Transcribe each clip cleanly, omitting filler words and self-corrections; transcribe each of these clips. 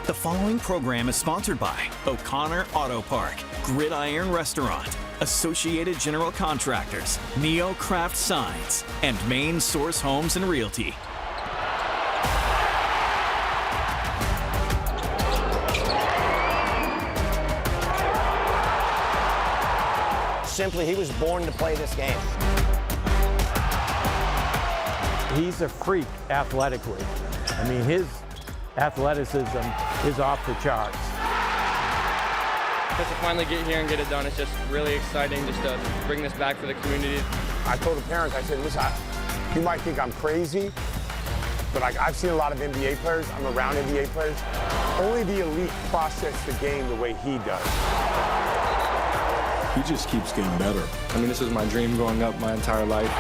The following program is sponsored by O'Connor Auto Park, Gridiron Restaurant, Associated General Contractors, Neo Craft Signs, and Maine Source Homes and Realty. Simply, he was born to play this game. He's a freak athletically. I mean, his athleticism is off the charts. Just to finally get here and get it done, it's just really exciting just to bring this back for the community. I told the parents, I said, listen, you might think I'm crazy, but I've seen a lot of NBA players. I'm around NBA players. Only the elite process the game the way he does. He just keeps getting better. I mean, this was my dream growing up my entire life,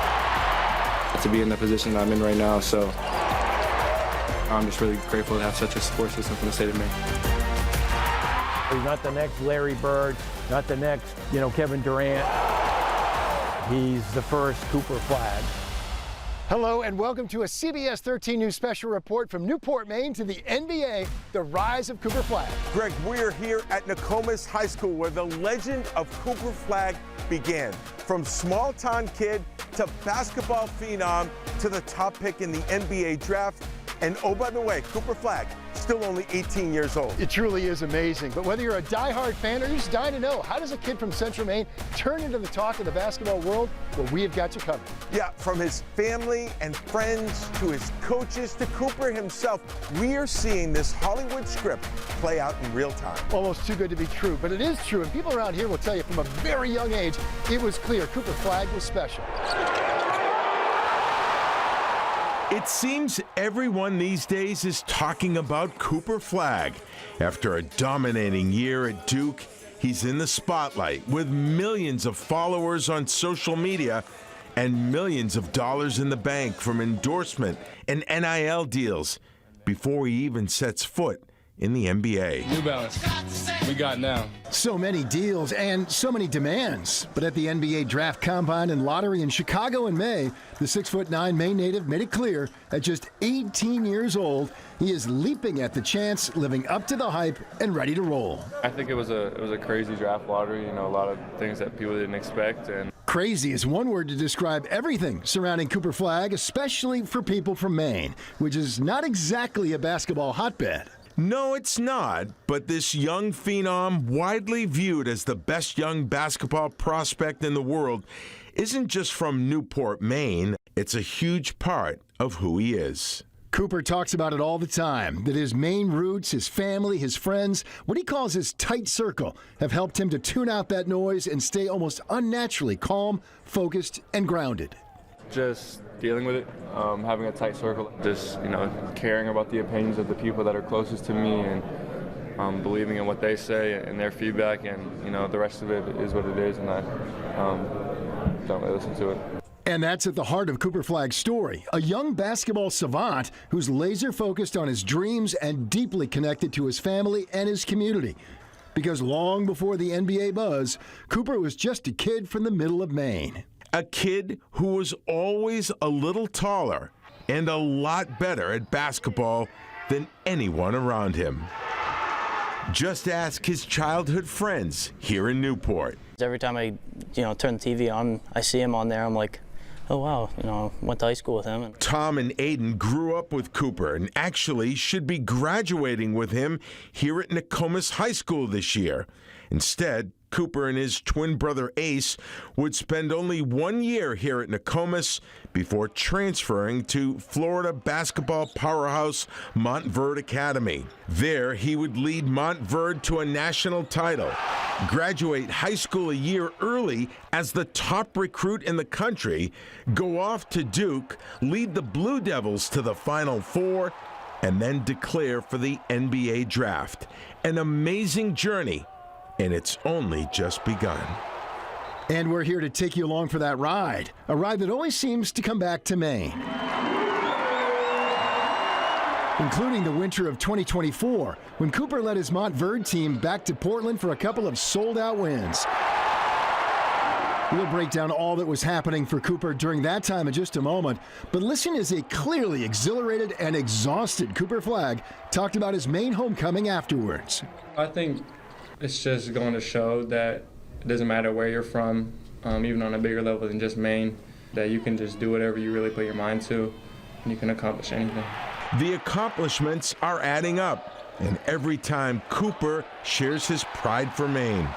to be in the position that I'm in right now, so I'm just really grateful to have such a support system from the state of Maine. He's not the next Larry Bird, not the next, Kevin Durant. He's the first Cooper Flagg. Hello and welcome to a CBS 13 News special report from Newport, Maine to the NBA, the rise of Cooper Flagg. Greg, we're here at Nokomis High School where the legend of Cooper Flagg began. From small town kid to basketball phenom to the top pick in the NBA draft. And oh, by the way, Cooper Flagg, still only 18 years old. It truly is amazing. But whether you're a diehard fan or just dying to know, how does a kid from Central Maine turn into the talk of the basketball world? Well, we have got you covered. Yeah, from his family and friends to his coaches to Cooper himself, we are seeing this Hollywood script play out in real time. Almost too good to be true, but it is true. And people around here will tell you from a very young age, it was clear Cooper Flagg was special. It seems everyone these days is talking about Cooper Flagg. After a dominating year at Duke, he's in the spotlight with millions of followers on social media and millions of dollars in the bank from endorsement and NIL deals before he even sets foot in the NBA. New Balance, we got now. So many deals and so many demands. But at the NBA Draft Combine and Lottery in Chicago in May, the 6'9" Maine native made it clear at just 18 years old, he is leaping at the chance, living up to the hype, and ready to roll. I think it was a crazy draft lottery, a lot of things that people didn't expect. And crazy is one word to describe everything surrounding Cooper Flagg, especially for people from Maine, which is not exactly a basketball hotbed. No, it's not, but this young phenom, widely viewed as the best young basketball prospect in the world, isn't just from Newport, Maine. It's a huge part of who he is. Cooper talks about it all the time, that his Maine roots, his family, his friends, what he calls his tight circle, have helped him to tune out that noise and stay almost unnaturally calm, focused, and grounded. just dealing with it, having a tight circle, just, caring about the opinions of the people that are closest to me and believing in what they say and their feedback, and, the rest of it is what it is, and I don't really listen to it. And that's at the heart of Cooper Flagg's story, a young basketball savant who's laser-focused on his dreams and deeply connected to his family and his community. Because long before the NBA buzz, Cooper was just a kid from the middle of Maine. A kid who was always a little taller and a lot better at basketball than anyone around him. Just ask his childhood friends here in Newport. Every time I, turn the TV on, I see him on there, I'm like, oh wow, went to high school with him. Tom and Aiden grew up with Cooper and actually should be graduating with him here at Nokomis High School this year. Instead, Cooper and his twin brother Ace would spend only 1 year here at Nokomis before transferring to Florida basketball powerhouse Montverde Academy. There, he would lead Montverde to a national title, graduate high school a year early as the top recruit in the country, go off to Duke, lead the Blue Devils to the Final Four, and then declare for the NBA draft. An amazing journey. And it's only just begun. And we're here to take you along for that ride, a ride that always seems to come back to Maine. Including the winter of 2024, when Cooper led his Montverde team back to Portland for a couple of sold-out wins. We'll break down all that was happening for Cooper during that time in just a moment. But listen as a clearly exhilarated and exhausted Cooper Flagg talked about his Maine homecoming afterwards. I think it's just going to show that it doesn't matter where you're from, even on a bigger level than just Maine, that you can just do whatever you really put your mind to, and you can accomplish anything. The accomplishments are adding up, and every time Cooper shares his pride for Maine.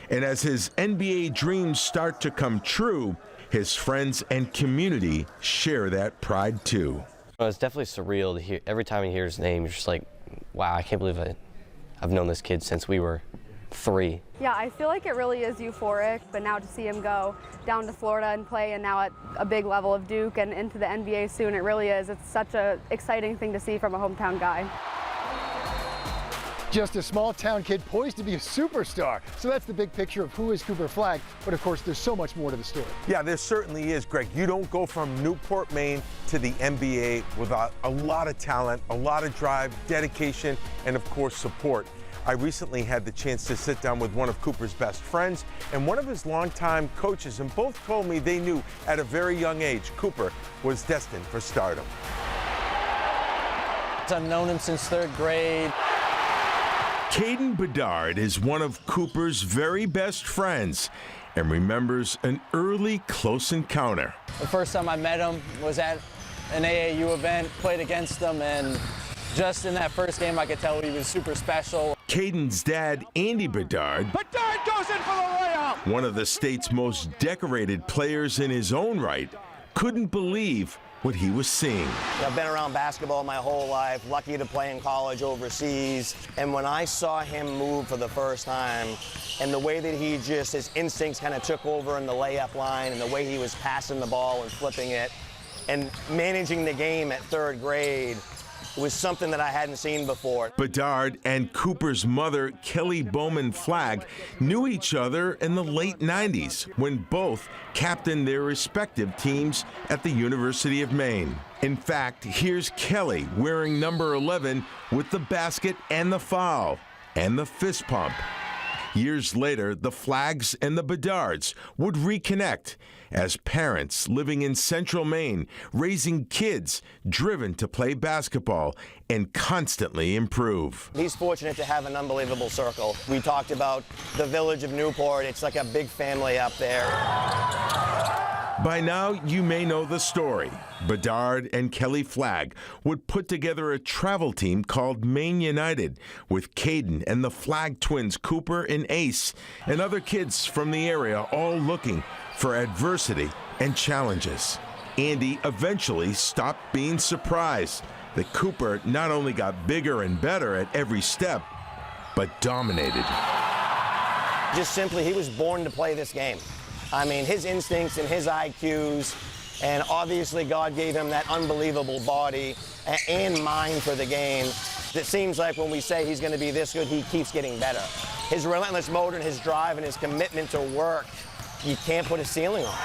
And as his NBA dreams start to come true, his friends and community share that pride too. Well, it's definitely surreal to hear. Every time you hear his name, you're just like, wow, I can't believe I've known this kid since we were 3. Yeah, I feel like it really is euphoric, but now to see him go down to Florida and play, and now at a big level of Duke and into the NBA soon, it really is. It's such an exciting thing to see from a hometown guy. Just a small town kid poised to be a superstar. So that's the big picture of who is Cooper Flagg. But of course, there's so much more to the story. Yeah, there certainly is, Greg. You don't go from Newport, Maine to the NBA without a lot of talent, a lot of drive, dedication, and of course, support. I recently had the chance to sit down with one of Cooper's best friends and one of his longtime coaches, and both told me they knew at a very young age Cooper was destined for stardom. I've known him since 3rd grade. Caden Bedard is one of Cooper's very best friends and remembers an early close encounter. The first time I met him was at an AAU event, played against him, and just in that first game I could tell he was super special. Caden's dad, Andy Bedard, Goes in for the layup. one of the state's most decorated players in his own right, couldn't believe what he was seeing. I've been around basketball my whole life, lucky to play in college overseas. And when I saw him move for the first time, and the way that his instincts kind of took over in the layup line, and the way he was passing the ball and flipping it, and managing the game at 3rd grade, was something that I hadn't seen before. Bedard and Cooper's mother, Kelly Bowman Flagg, knew each other in the late 90s when both captained their respective teams at the University of Maine. In fact, here's Kelly wearing number 11 with the basket and the foul and the fist pump. Years later, the Flaggs and the Bedards would reconnect as parents living in central Maine, raising kids driven to play basketball and constantly improve. He's fortunate to have an unbelievable circle. We talked about the village of Newport. It's like a big family up there. By now, you may know the story. Bedard and Kelly Flagg would put together a travel team called Maine United with Caden and the Flagg twins, Cooper and Ace, and other kids from the area, all looking for adversity and challenges. Andy eventually stopped being surprised that Cooper not only got bigger and better at every step, but dominated. Just simply, he was born to play this game. I mean, his instincts and his IQs, and obviously God gave him that unbelievable body and mind for the game. It seems like when we say he's going to be this good, he keeps getting better. His relentless motor and his drive and his commitment to work, you can't put a ceiling on.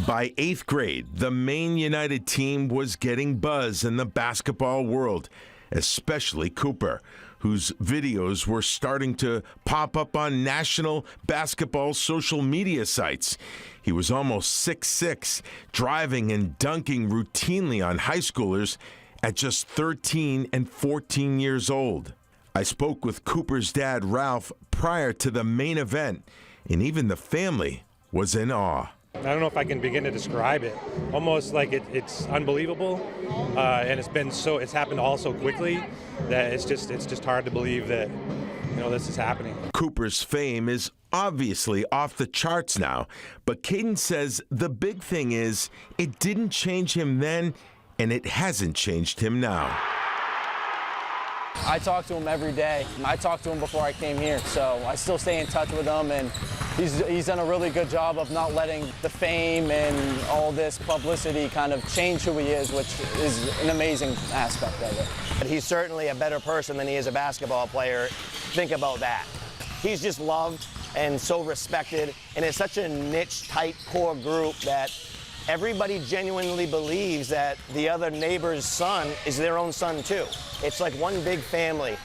By 8th grade, the Maine United team was getting buzz in the basketball world, especially Cooper, whose videos were starting to pop up on national basketball social media sites. He was almost 6'6", driving and dunking routinely on high schoolers at just 13 and 14 years old. I spoke with Cooper's dad, Ralph, prior to the main event, and even the family was in awe. I don't know if I can begin to describe it. Almost like it's unbelievable, and it's happened all so quickly that it's just hard to believe that this is happening. Cooper's fame is obviously off the charts now, but Caden says the big thing is it didn't change him then, and it hasn't changed him now. I talk to him every day. I talked to him before I came here, so I still stay in touch with him, and he's done a really good job of not letting the fame and all this publicity kind of change who he is, which is an amazing aspect of it. But he's certainly a better person than he is a basketball player. Think about that. He's just loved and so respected, and it's such a niche, tight, core group that everybody genuinely believes that the other neighbor's son is their own son too. It's like one big family.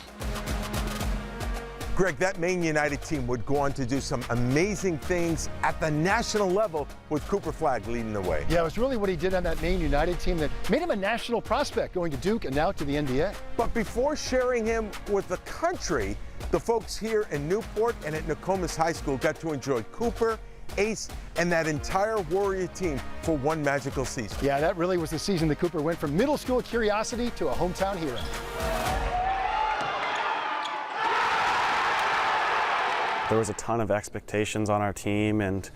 Greg, that Maine United team would go on to do some amazing things at the national level with Cooper Flagg leading the way. Yeah, it was really what he did on that Maine United team that made him a national prospect, going to Duke and now to the NBA. But before sharing him with the country, the folks here in Newport and at Nokomis High School got to enjoy Cooper, Ace, and that entire Warrior team for one magical season. Yeah, that really was the season that Cooper went from middle school curiosity to a hometown hero. There was a ton of expectations on our team and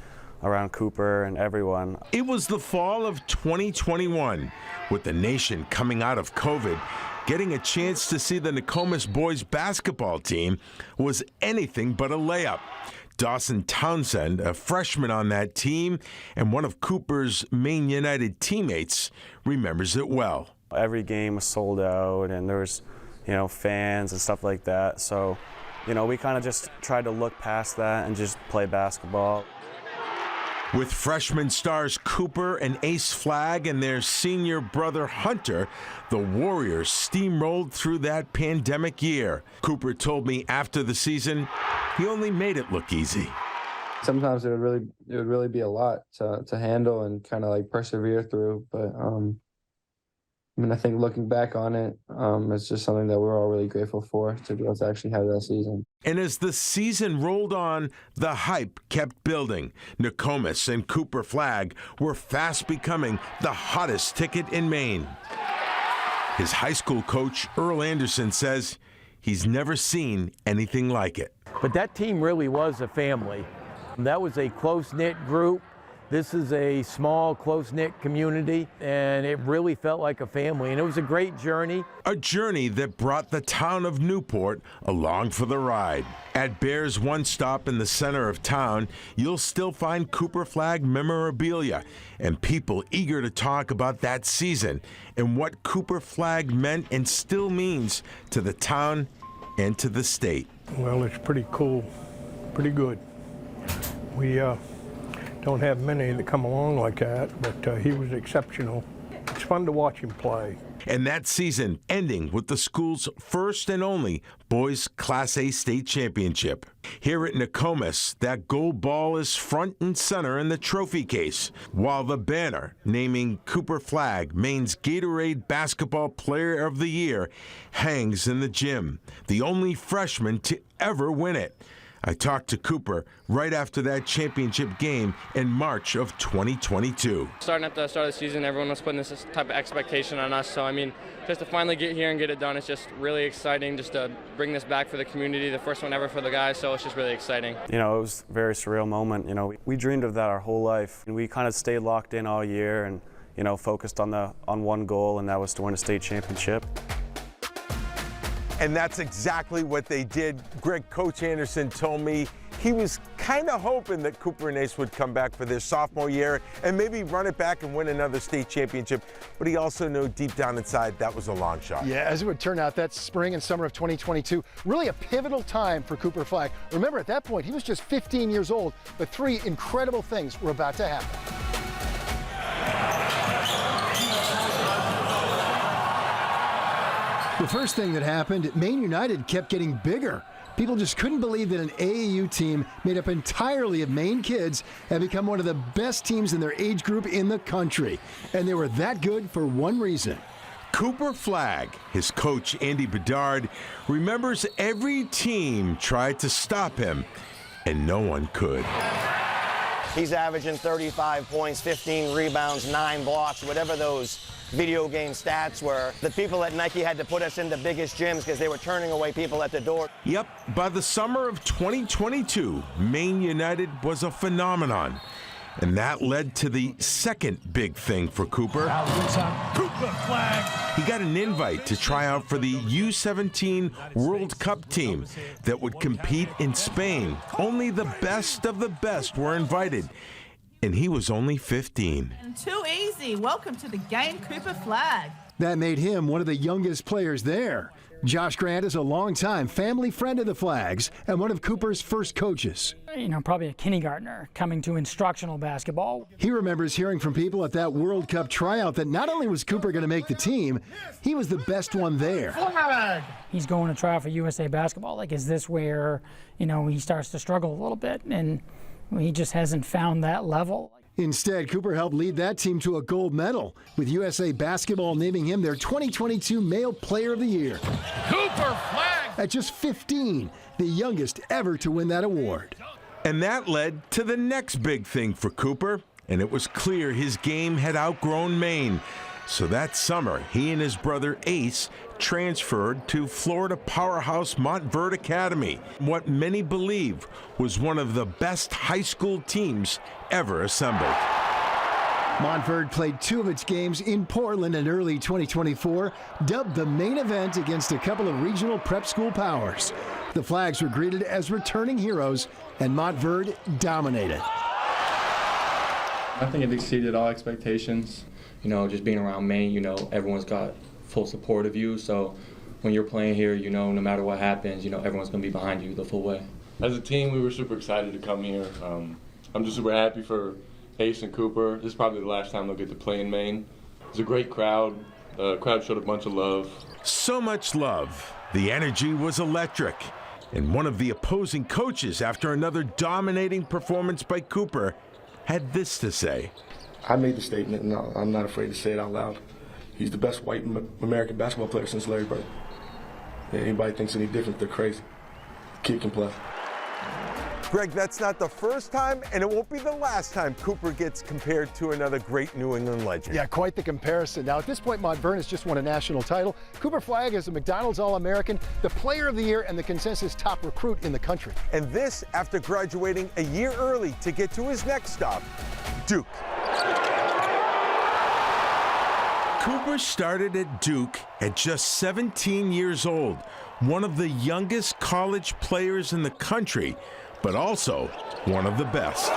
around Cooper and everyone. It was the fall of 2021, with the nation coming out of COVID. Getting a chance to see the Nokomis boys basketball team was anything but a layup. Dawson Townsend, a freshman on that team and one of Cooper's Maine United teammates, remembers it well. Every game was sold out and there was, fans and stuff like that. So, we kind of just tried to look past that and just play basketball. With freshman stars Cooper and Ace Flagg and their senior brother Hunter, the Warriors steamrolled through that pandemic year. Cooper told me after the season, he only made it look easy. Sometimes it would really be a lot to handle and kind of like persevere through. But I think looking back on it, it's just something that we're all really grateful for, to be able to actually have that season. And as the season rolled on, the hype kept building. Nokomis and Cooper Flagg were fast becoming the hottest ticket in Maine. His high school coach, Earl Anderson, says he's never seen anything like it. But that team really was a family. That was a close-knit group. This is a small, close-knit community, and it really felt like a family, and it was a great journey. A journey that brought the town of Newport along for the ride. At Bear's One Stop in the center of town, you'll still find Cooper Flagg memorabilia and people eager to talk about that season and what Cooper Flagg meant and still means to the town and to the state. Well, it's pretty cool, pretty good. We don't have many that come along like that, but he was exceptional. It's fun to watch him play. And that season ending with the school's first and only boys Class A state championship. Here at Nokomis, that gold ball is front and center in the trophy case, while the banner naming Cooper Flagg Maine's Gatorade Basketball Player of the Year hangs in the gym, the only freshman to ever win it. I talked to Cooper right after that championship game in March of 2022. Starting at the start of the season, everyone was putting this type of expectation on us. So, just to finally get here and get it done, it's just really exciting just to bring this back for the community, the first one ever for the guys. So it's just really exciting. It was a very surreal moment. We dreamed of that our whole life. And we kind of stayed locked in all year and, focused on one goal, and that was to win a state championship. And that's exactly what they did. Greg, Coach Anderson told me he was kind of hoping that Cooper and Ace would come back for their sophomore year and maybe run it back and win another state championship. But he also knew deep down inside that was a long shot. Yeah, as it would turn out, that spring and summer of 2022, really a pivotal time for Cooper Flagg. Remember, at that point, he was just 15 years old, but three incredible things were about to happen. The first thing that happened, Maine United kept getting bigger. People just couldn't believe that an AAU team made up entirely of Maine kids had become one of the best teams in their age group in the country. And they were that good for one reason. Cooper Flagg, his coach Andy Bedard, remembers every team tried to stop him, and no one could. He's averaging 35 points, 15 rebounds, 9 blocks, whatever those video game stats were. The people at Nike had to put us in the biggest gyms because they were turning away people at the door. Yep, by the summer of 2022, Maine United was a phenomenon. And that led to the second big thing for Cooper. Cooper Flagg. He got an invite to try out for the U17 World Cup team that would compete in Spain. Only the best of the best were invited. And he was only 15. Too easy. Welcome to the game, Cooper Flagg. That made him one of the youngest players there. Josh Grant is a longtime family friend of the Flaggs and one of Cooper's first coaches. You know, probably a kindergartner coming to instructional basketball. He remembers hearing from people at that World Cup tryout that not only was Cooper going to make the team, he was the best one there. He's going to try out for USA basketball. Like, is this where, you know, he starts to struggle a little bit? And he just hasn't found that level. Instead, Cooper helped lead that team to a gold medal, with USA Basketball naming him their 2022 Male Player of the Year. Cooper Flagg! At just 15, the youngest ever to win that award. And that led to the next big thing for Cooper, and it was clear his game had outgrown Maine. So that summer, he and his brother Ace transferred to Florida powerhouse Montverde Academy, what many believe was one of the best high school teams ever assembled. Montverde played 2 of its games in Portland in early 2024, dubbed the main event against a couple of regional prep school powers. The Flaggs were greeted as returning heroes, and Montverde dominated. I think it exceeded all expectations. You know, just being around Maine, you know, everyone's got full support of you. So when you're playing here, you know, no matter what happens, you know, everyone's going to be behind you the full way. As a team, we were super excited to come here. I'm just super happy for Ace and Cooper. This is probably the last time they'll get to play in Maine. It's a great crowd. The crowd showed a bunch of love. So much love. The energy was electric. And one of the opposing coaches, after another dominating performance by Cooper, had this to say. I made the statement, and I'm not afraid to say it out loud. He's the best white American basketball player since Larry Bird. Anybody thinks any different, they're crazy. Kid can play. Greg, that's not the first time, and it won't be the last time Cooper gets compared to another great New England legend. Yeah, quite the comparison. Now, at this point, Montverde has just won a national title. Cooper Flagg is a McDonald's All-American, the Player of the Year, and the consensus top recruit in the country. And this after graduating a year early to get to his next stop, Duke. Cooper started at Duke at just 17 years old, one of the youngest college players in the country, but also one of the best.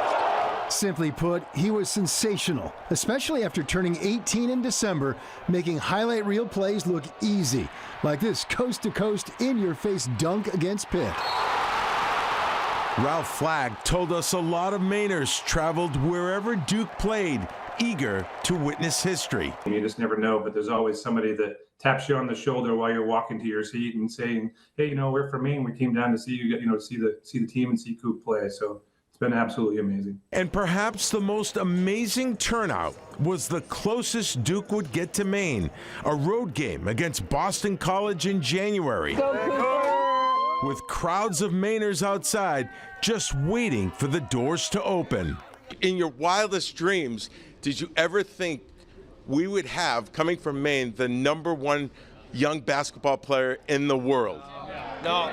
Simply put, he was sensational, especially after turning 18 in December, making highlight reel plays look easy, like this coast-to-coast, in-your-face dunk against Pitt. Ralph Flagg told us a lot of Mainers traveled wherever Duke played, eager to witness history. You just never know, but there's always somebody that taps you on the shoulder while you're walking to your seat and saying, hey, you know, we're from Maine. We came down to see you, you know, see the team and see Coop play. So it's been absolutely amazing. And perhaps the most amazing turnout was the closest Duke would get to Maine, a road game against Boston College in January. With crowds of Mainers outside just waiting for the doors to open. In your wildest dreams, did you ever think we would have, coming from Maine, the #1 young basketball player in the world? No.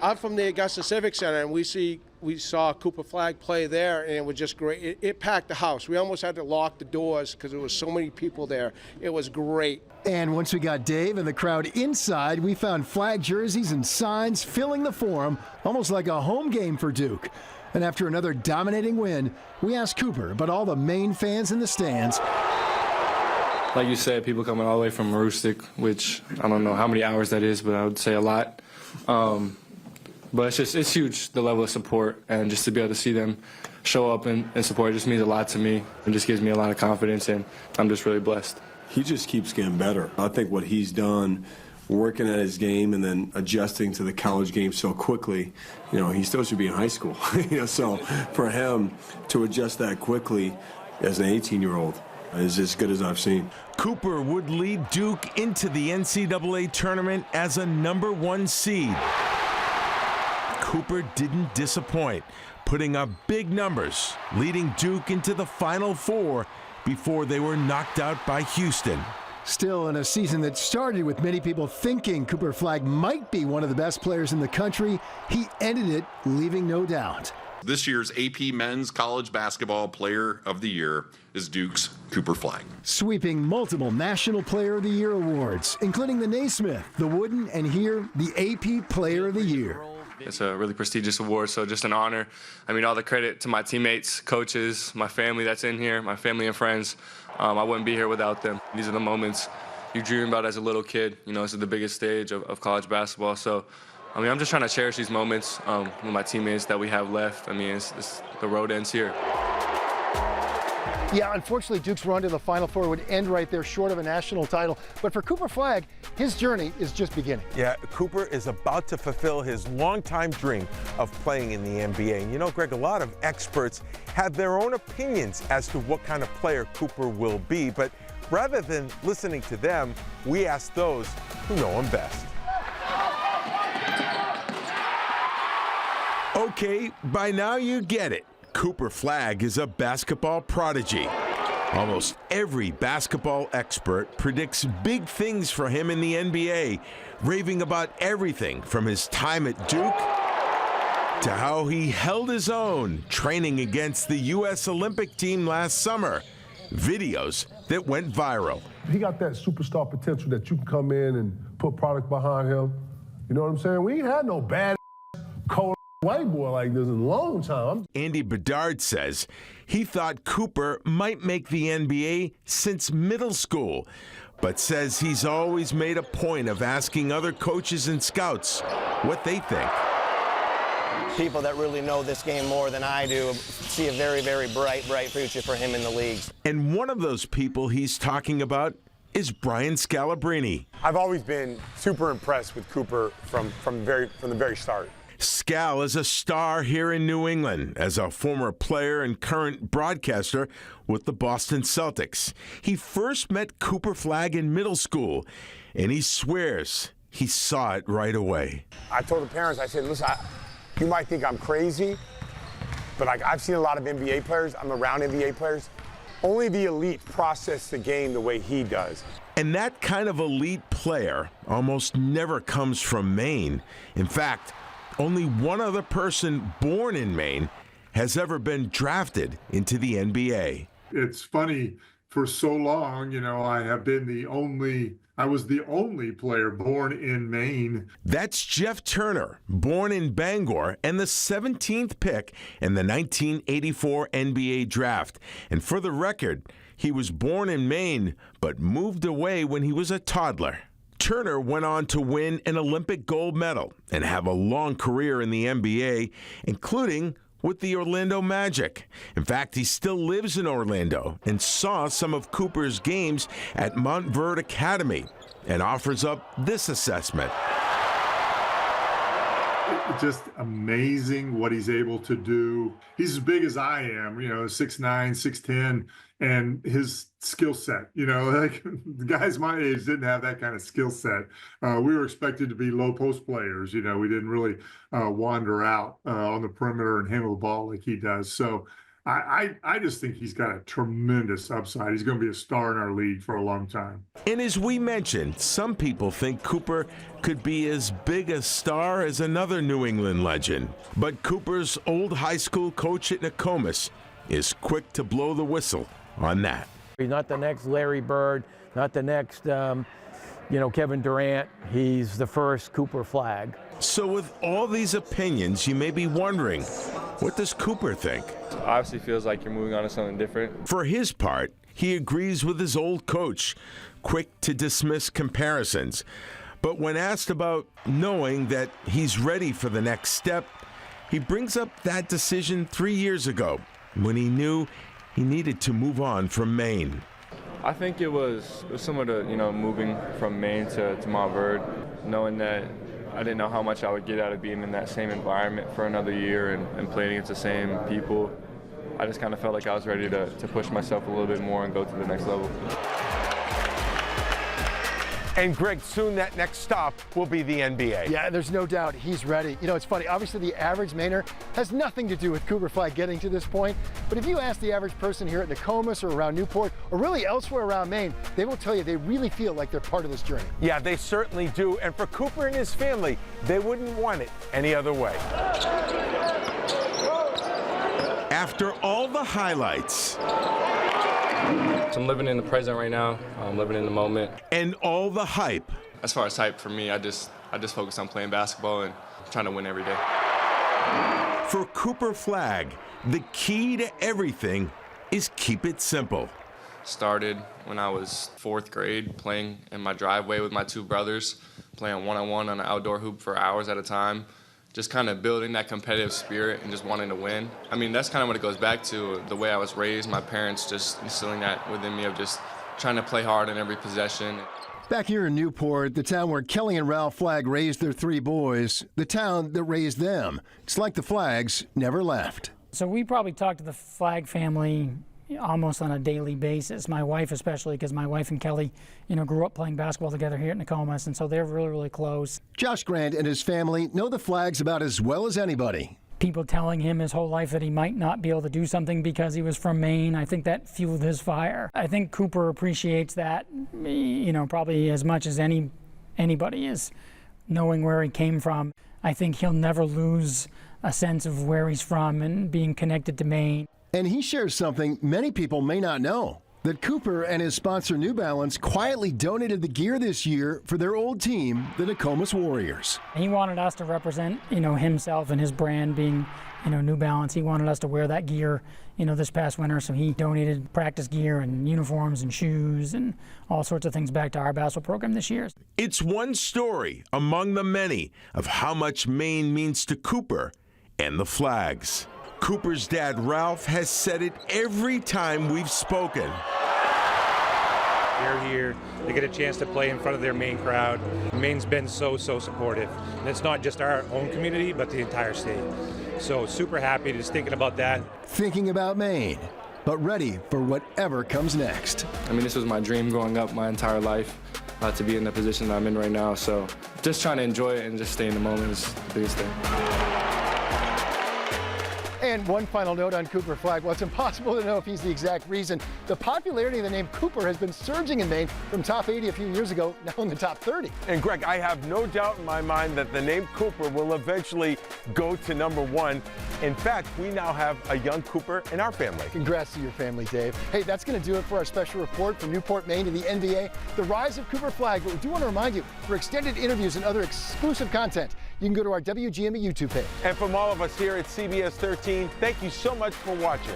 I'm from the Augusta Civic Center, and we saw Cooper Flagg play there, and it was just great. It packed the house. We almost had to lock the doors because there was so many people there. It was great. And once we got Dave and the crowd inside, we found Flagg jerseys and signs filling the forum, almost like a home game for Duke. And after another dominating win, we asked Cooper about all the Maine fans in the stands. Like you said, people coming all the way from Aroostook, which I don't know how many hours that is, but I would say a lot. But it's huge, the level of support, and just to be able to see them show up and support, it just means a lot to me. It just gives me a lot of confidence, and I'm just really blessed. He just keeps getting better. I think what he's done, working at his game and then adjusting to the college game so quickly, you know, he still should be in high school. So for him to adjust that quickly as an 18-year-old is as good as I've seen. Cooper would lead Duke into the NCAA tournament as a #1 seed. Cooper didn't disappoint, putting up big numbers, leading Duke into the Final Four before they were knocked out by Houston. Still, in a season that started with many people thinking Cooper Flagg might be one of the best players in the country, he ended it leaving no doubt. This year's AP Men's College Basketball Player of the Year is Duke's Cooper Flagg. Sweeping multiple National Player of the Year awards, including the Naismith, the Wooden, and here, the AP Player of the Year. It's a really prestigious award, so just an honor. I mean, all the credit to my teammates, coaches, my family that's in here, my family and friends. I wouldn't be here without them. These are the moments you dream about as a little kid. You know, this is the biggest stage of college basketball. So, I mean, I'm just trying to cherish these moments with my teammates that we have left. I mean, the road ends here. Yeah, unfortunately, Duke's run to the Final Four would end right there, short of a national title. But for Cooper Flagg, his journey is just beginning. Yeah, Cooper is about to fulfill his longtime dream of playing in the NBA. And you know, Greg, a lot of experts have their own opinions as to what kind of player Cooper will be. But rather than listening to them, we ask those who know him best. Okay, by now you get it. Cooper Flagg is a basketball prodigy. Almost every basketball expert predicts big things for him in the NBA, raving about everything from his time at Duke to how he held his own training against the U.S. Olympic team last summer. Videos that went viral. He got that superstar potential that you can come in and put product behind him. You know what I'm saying? We ain't had no bad cold white boy like this in a long time. Andy Bedard says he thought Cooper might make the NBA since middle school, but says he's always made a point of asking other coaches and scouts what they think. People that really know this game more than I do see a very, very bright future for him in the leagues. And one of those people he's talking about is Brian Scalabrine. I've always been super impressed with Cooper from the very start. Scal is a star here in New England as a former player and current broadcaster with the Boston Celtics. He first met Cooper Flagg in middle school, and he swears he saw it right away. I told the parents, I said, listen, you might think I'm crazy, but I've seen a lot of NBA players. I'm around NBA players. Only the elite process the game the way he does. And that kind of elite player almost never comes from Maine. In fact, only one other person born in Maine has ever been drafted into the NBA. It's funny, for so long, you know, I was the only player born in Maine. That's Jeff Turner, born in Bangor and the 17th pick in the 1984 NBA draft. And for the record, he was born in Maine, but moved away when he was a toddler. Turner went on to win an Olympic gold medal and have a long career in the NBA, including with the Orlando Magic. In fact, he still lives in Orlando and saw some of Cooper's games at Montverde Academy and offers up this assessment. It's just amazing what he's able to do. He's as big as I am, you know, 6'9", 6'10", and his skill set, you know, like the guys my age didn't have that kind of skill set. We were expected to be low post players, you know, we didn't really wander out on the perimeter and handle the ball like he does. So I just think he's got a tremendous upside. He's going to be a star in our league for a long time. And as we mentioned, some people think Cooper could be as big a star as another New England legend. But Cooper's old high school coach at Nokomis is quick to blow the whistle on that. He's not the next Larry Bird, not the next, Kevin Durant. He's the first Cooper Flagg. So with all these opinions, you may be wondering, what does Cooper think? Obviously feels like you're moving on to something different. For his part, he agrees with his old coach, quick to dismiss comparisons. But when asked about knowing that he's ready for the next step, he brings up that decision 3 years ago when he knew he needed to move on from Maine. I think it was similar to, moving from Maine to Montverde, knowing that I didn't know how much I would get out of being in that same environment for another year and playing against the same people. I just kind of felt like I was ready to push myself a little bit more and go to the next level. And Greg, soon that next stop will be the NBA. Yeah, there's no doubt he's ready. You know, it's funny. Obviously, the average Mainer has nothing to do with Cooper Flagg getting to this point. But if you ask the average person here at Nokomis or around Newport or really elsewhere around Maine, they will tell you they really feel like they're part of this journey. Yeah, they certainly do. And for Cooper and his family, they wouldn't want it any other way. After all the highlights, So I'm living in the present right now. I'm living in the moment. And all the hype. As far as hype for me, I just focus on playing basketball and trying to win every day. For Cooper Flagg, the key to everything is keep it simple. started when I was 4th grade, playing in my driveway with my 2 brothers, playing one-on-one on an outdoor hoop for hours at a time, just kind of building that competitive spirit and just wanting to win. I mean, that's kind of what it goes back to, the way I was raised, my parents just instilling that within me of just trying to play hard in every possession. Back here in Newport, the town where Kelly and Ralph Flagg raised their 3 boys, the town that raised them. It's like the Flaggs never left. So we probably talk to the Flagg family almost on a daily basis. My wife especially, because my wife and Kelly, grew up playing basketball together here at Nokomis, and so they're really, really close. Josh Grant and his family know the Flaggs about as well as anybody. People telling him his whole life that he might not be able to do something because he was from Maine, I think that fueled his fire. I think Cooper appreciates that, probably as much as anybody is, knowing where he came from. I think he'll never lose a sense of where he's from and being connected to Maine. And he shares something many people may not know, that Cooper and his sponsor New Balance quietly donated the gear this year for their old team, the Nokomis Warriors. He wanted us to represent, himself and his brand being, New Balance. He wanted us to wear that gear, this past winter, so he donated practice gear and uniforms and shoes and all sorts of things back to our basketball program this year. It's one story among the many of how much Maine means to Cooper and the Flaggs. Cooper's dad, Ralph, has said it every time we've spoken. They're here, they get a chance to play in front of their Maine crowd. Maine's been so supportive. And it's not just our own community, but the entire state. So super happy just thinking about that. Thinking about Maine, but ready for whatever comes next. I mean, this was my dream growing up my entire life, to be in the position that I'm in right now. So just trying to enjoy it and just stay in the moment is the biggest thing. And one final note on Cooper Flagg. Well, it's impossible to know if he's the exact reason. The popularity of the name Cooper has been surging in Maine from top 80 a few years ago, now in the top 30. And Greg, I have no doubt in my mind that the name Cooper will eventually go to #1. In fact, we now have a young Cooper in our family. Congrats to your family, Dave. Hey, that's going to do it for our special report from Newport, Maine to the NBA, the rise of Cooper Flagg. But we do want to remind you, for extended interviews and other exclusive content, you can go to our WGMA YouTube page. And from all of us here at CBS 13, thank you so much for watching.